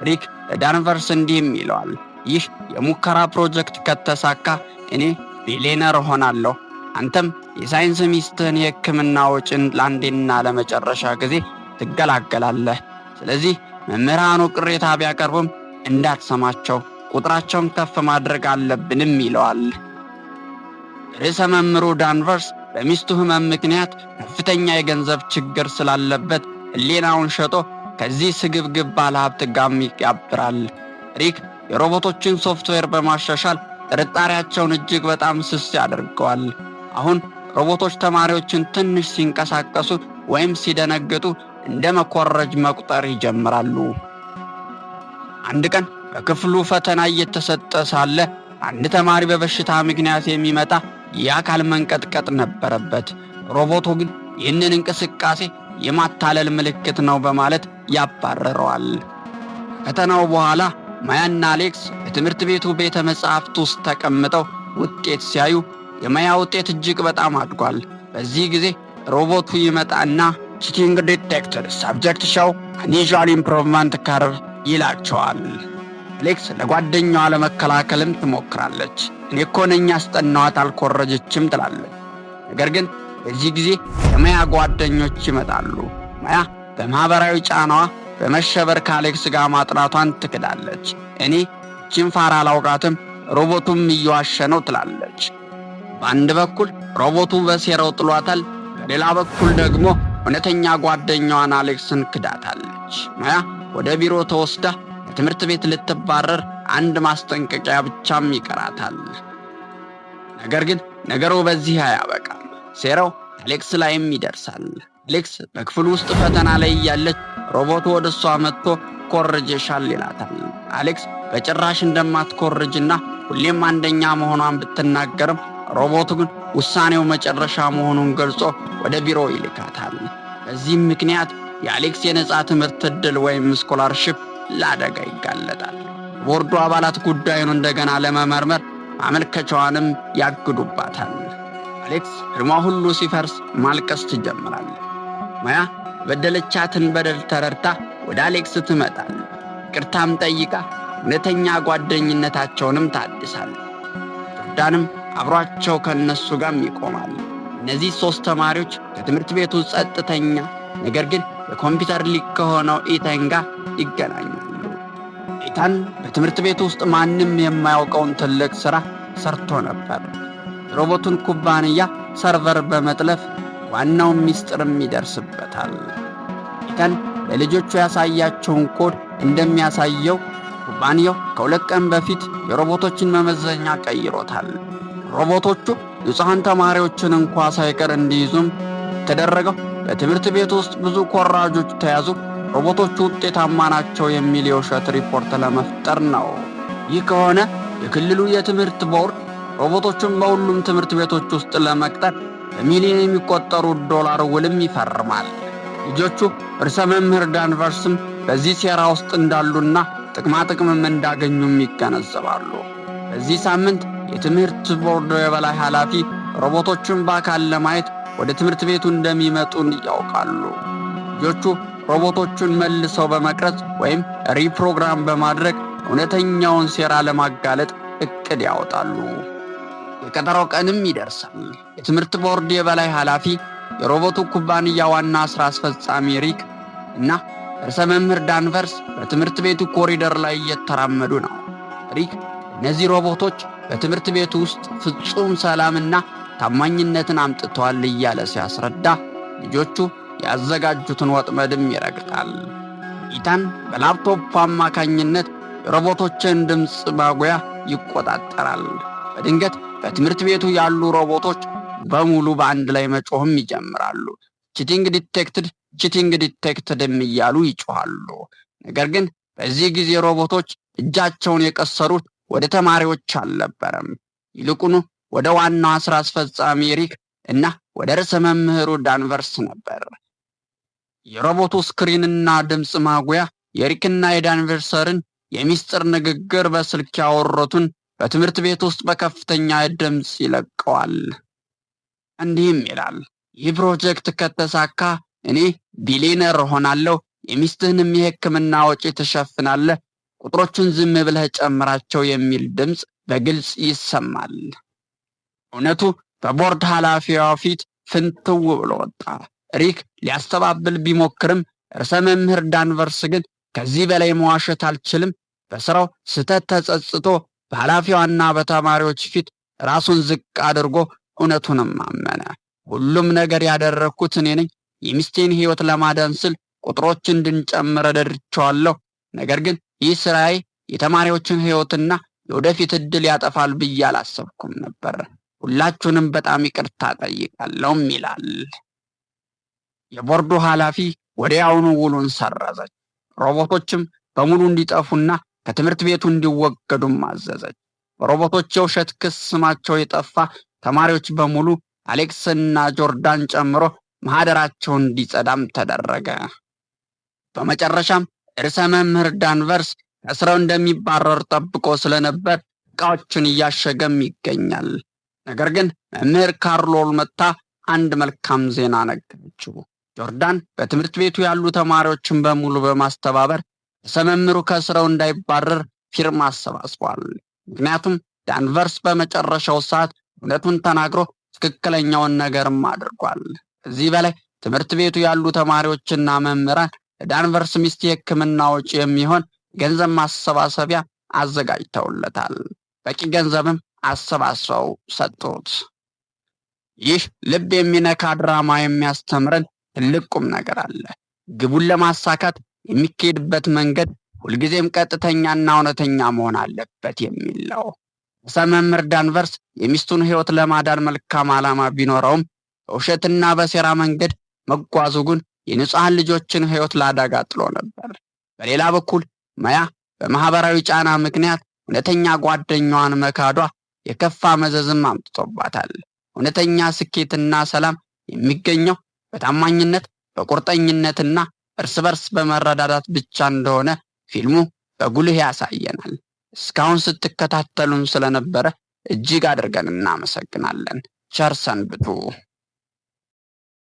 ሪክ ለዳንቨርስ እንዲህም ይለዋል፣ ይህ የሙከራ ፕሮጀክት ከተሳካ እኔ ቢሊየነር ሆናለሁ። አንተም የሳይንስ ሚስትህን የሕክምና ወጪን ለአንዴና ለመጨረሻ ጊዜ ትገላገላለህ። ስለዚህ መምህራኑ ቅሬታ ቢያቀርቡም እንዳትሰማቸው፣ ቁጥራቸውን ከፍ ማድረግ አለብንም ይለዋል። ርዕሰ መምህሩ ዳንቨርስ በሚስቱ ሕመም ምክንያት ከፍተኛ የገንዘብ ችግር ስላለበት ሕሊናውን ሸጦ ከዚህ ስግብግብ ባለሀብት ጋር ያብራል። ሪክ የሮቦቶችን ሶፍትዌር በማሻሻል ጥርጣሬያቸውን እጅግ በጣም ስስ ያደርገዋል። አሁን ሮቦቶች ተማሪዎችን ትንሽ ሲንቀሳቀሱ ወይም ሲደነግጡ እንደ መኮረጅ መቁጠር ይጀምራሉ። አንድ ቀን በክፍሉ ፈተና እየተሰጠ ሳለ አንድ ተማሪ በበሽታ ምክንያት የሚመጣ የአካል መንቀጥቀጥ ነበረበት። ሮቦቱ ግን ይህንን እንቅስቃሴ የማታለል ምልክት ነው በማለት ያባረረዋል። ፈተናው በኋላ ማያና አሌክስ በትምህርት ቤቱ ቤተ መጻሕፍት ውስጥ ተቀምጠው ውጤት ሲያዩ የማያ ውጤት እጅግ በጣም አድጓል። በዚህ ጊዜ ሮቦቱ ይመጣና ቺቲንግ ዲቴክትድ ሳብጀክት ሾው አኒዥዋል ኢምፕሩቭመንት ከርቭ ይላቸዋል። አሌክስ ለጓደኛዋ ለመከላከልም ትሞክራለች። እኔ እኮ ነኝ ያስጠናኋት አልኮረጀችም ትላለች። ነገር ግን በዚህ ጊዜ የማያ ጓደኞች ይመጣሉ። ማያ በማኅበራዊ ጫናዋ በመሸበር ከአሌክስ ጋር ማጥናቷን ትክዳለች። እኔ እቺን ፋራ አላውቃትም፣ ሮቦቱም እየዋሸ ነው ትላለች። በአንድ በኩል ሮቦቱ በሴራው ጥሏታል፣ በሌላ በኩል ደግሞ እውነተኛ ጓደኛዋን አሌክስን ክዳታለች። ማያ ወደ ቢሮ ተወስዳ ከትምህርት ቤት ልትባረር አንድ ማስጠንቀቂያ ብቻም ይቀራታል። ነገር ግን ነገሩ በዚህ አያበቃም። ሴራው አሌክስ ላይም ይደርሳል። አሌክስ በክፍሉ ውስጥ ፈተና ላይ እያለች ሮቦቱ ወደ እሷ መጥቶ ኮርጀሻል ይላታል። አሌክስ በጭራሽ እንደማትኮርጅና ሁሌም አንደኛ መሆኗን ብትናገርም ሮቦቱ ግን ውሳኔው መጨረሻ መሆኑን ገልጾ ወደ ቢሮ ይልካታል። በዚህም ምክንያት የአሌክስ የነጻ ትምህርት ዕድል ወይም ስኮላርሺፕ ለአደጋ ይጋለጣል። ቦርዱ አባላት ጉዳዩን እንደገና ለመመርመር ማመልከቻዋንም ያግዱባታል። አሌክስ ሕልሟ ሁሉ ሲፈርስ ማልቀስ ትጀምራለች። ማያ በደለቻትን በደል ተረድታ ወደ አሌክስ ትመጣል። ይቅርታም ጠይቃ እውነተኛ ጓደኝነታቸውንም ታድሳለች። ጆርዳንም አብሯቸው ከነሱ ጋርም ይቆማል። እነዚህ 3 ተማሪዎች ከትምህርት ቤቱ ጸጥተኛ ነገር ግን የኮምፒውተር ሊቅ ከሆነው ኢታን ጋር ይገናኛሉ። ኢታን በትምህርት ቤቱ ውስጥ ማንም የማያውቀውን ትልቅ ሥራ ሰርቶ ነበር። የሮቦቱን ኩባንያ ሰርቨር በመጥለፍ ዋናው ሚስጥርም ይደርስበታል። ኢታን ለልጆቹ ያሳያቸውን ኮድ እንደሚያሳየው ኩባንያው ከ2 ቀን በፊት የሮቦቶችን መመዘኛ ቀይሮታል። ሮቦቶቹ ንጹሐን ተማሪዎችን እንኳ ሳይቀር እንዲይዙም ተደረገው በትምህርት ቤት ውስጥ ብዙ ኮራጆች ተያዙ፣ ሮቦቶቹ ውጤታማ ናቸው የሚል የውሸት ሪፖርት ለመፍጠር ነው። ይህ ከሆነ የክልሉ የትምህርት ቦርድ ሮቦቶቹን በሁሉም ትምህርት ቤቶች ውስጥ ለመቅጠር በሚሊዮን የሚቆጠሩ ዶላር ውልም ይፈርማል። ልጆቹ ርዕሰ መምህር ዳንቨርስም በዚህ ሴራ ውስጥ እንዳሉና ጥቅማጥቅምም እንዳገኙም ይገነዘባሉ። በዚህ ሳምንት የትምህርት ቦርድ የበላይ ኃላፊ ሮቦቶቹን በአካል ለማየት ወደ ትምህርት ቤቱ እንደሚመጡን ያውቃሉ። ልጆቹ ሮቦቶቹን መልሰው በመቅረጽ ወይም ሪፕሮግራም በማድረግ እውነተኛውን ሴራ ለማጋለጥ እቅድ ያወጣሉ። የቀጠሮው ቀንም ይደርሳል። የትምህርት ቦርድ የበላይ ኃላፊ፣ የሮቦቱ ኩባንያ ዋና ሥራ አስፈጻሚ ሪክ እና ርዕሰ መምህር ዳንቨርስ በትምህርት ቤቱ ኮሪደር ላይ እየተራመዱ ነው። ሪክ እነዚህ ሮቦቶች በትምህርት ቤቱ ውስጥ ፍጹም ሰላምና ታማኝነትን አምጥተዋል እያለ ሲያስረዳ ልጆቹ ያዘጋጁትን ወጥመድም ይረግጣል። ኢታን በላፕቶፕ አማካኝነት የሮቦቶችን ድምፅ ማጉያ ይቆጣጠራል። በድንገት በትምህርት ቤቱ ያሉ ሮቦቶች በሙሉ በአንድ ላይ መጮህም ይጀምራሉ። ቺቲንግ ዲቴክትድ፣ ቺቲንግ ዲቴክትድም እያሉ ይጮኻሉ። ነገር ግን በዚህ ጊዜ ሮቦቶች እጃቸውን የቀሰሩት ወደ ተማሪዎች አልነበረም። ይልቁኑ ወደ ዋናው ሥራ አስፈጻሚ ሪክ እና ወደ ርዕሰ መምህሩ ዳንቨርስ ነበር። የሮቦቱ ስክሪንና ድምፅ ማጉያ የሪክና የዳንቨርሰርን የሚስጥር ንግግር በስልክ ያወሩትን በትምህርት ቤት ውስጥ በከፍተኛ ድምፅ ይለቀዋል። እንዲህም ይላል፣ ይህ ፕሮጀክት ከተሳካ እኔ ቢሊየነር ሆናለሁ፣ የሚስትህንም የሕክምና ወጪ ትሸፍናለህ፣ ቁጥሮቹን ዝም ብለህ ጨምራቸው የሚል ድምፅ በግልጽ ይሰማል። እውነቱ በቦርድ ኃላፊዋ ፊት ፍንትው ብሎ ወጣ። ሪክ ሊያስተባብል ቢሞክርም ርዕሰ መምህር ዳንቨርስ ግን ከዚህ በላይ መዋሸት አልችልም፣ በስራው ስህተት ተጸጽቶ በኃላፊዋና በተማሪዎች ፊት ራሱን ዝቅ አድርጎ እውነቱንም አመነ። ሁሉም ነገር ያደረግኩት እኔ ነኝ። የሚስቴን ሕይወት ለማዳን ስል ቁጥሮች እንድንጨምር ረድቼዋለሁ። ነገር ግን ይህ ስራዬ የተማሪዎችን ሕይወትና የወደፊት ዕድል ያጠፋል ብዬ አላሰብኩም ነበር። ሁላችሁንም በጣም ይቅርታ ጠይቃለሁም ይላል። የቦርዱ ኃላፊ ወዲያውኑ ውሉን ሰረዘች። ሮቦቶችም በሙሉ እንዲጠፉና ከትምህርት ቤቱ እንዲወገዱም አዘዘች። በሮቦቶች የውሸት ክስ ስማቸው የጠፋ ተማሪዎች በሙሉ አሌክስና ጆርዳን ጨምሮ ማህደራቸው እንዲጸዳም ተደረገ። በመጨረሻም ርዕሰ መምህር ዳንቨርስ ከስራው እንደሚባረር ጠብቆ ስለነበር ዕቃዎችን እያሸገም ይገኛል። ነገር ግን መምህር ካርሎል መጥታ አንድ መልካም ዜና ነገረችው። ጆርዳን በትምህርት ቤቱ ያሉ ተማሪዎችን በሙሉ በማስተባበር ርዕሰ መምህሩ ከስራው እንዳይባረር ፊርማ አሰባስቧል። ምክንያቱም ዳንቨርስ በመጨረሻው ሰዓት እውነቱን ተናግሮ ትክክለኛውን ነገርም አድርጓል። ከዚህ በላይ ትምህርት ቤቱ ያሉ ተማሪዎችና መምህራን ለዳንቨርስ ሚስት የሕክምና ወጪ የሚሆን ገንዘብ ማሰባሰቢያ አዘጋጅተውለታል። በቂ ገንዘብም አሰባስበው ሰጡት። ይህ ልብ የሚነካ ድራማ የሚያስተምረን ትልቅ ቁም ነገር አለ። ግቡን ለማሳካት የሚካሄድበት መንገድ ሁልጊዜም ቀጥተኛና እውነተኛ መሆን አለበት የሚል ነው። ርዕሰ መምህር ዳንቨርስ የሚስቱን ሕይወት ለማዳን መልካም ዓላማ ቢኖረውም በውሸትና በሴራ መንገድ መጓዙ ግን የንጹሐን ልጆችን ሕይወት ለአደጋ ጥሎ ነበር። በሌላ በኩል ማያ በማህበራዊ ጫና ምክንያት እውነተኛ ጓደኛዋን መካዷ የከፋ መዘዝም አምጥቶባታል። እውነተኛ ስኬትና ሰላም የሚገኘው በታማኝነት በቁርጠኝነትና እርስ በርስ በመረዳዳት ብቻ እንደሆነ ፊልሙ በጉልህ ያሳየናል። እስካሁን ስትከታተሉን ስለነበረ እጅግ አድርገን እናመሰግናለን። ቸር ሰንብቱ።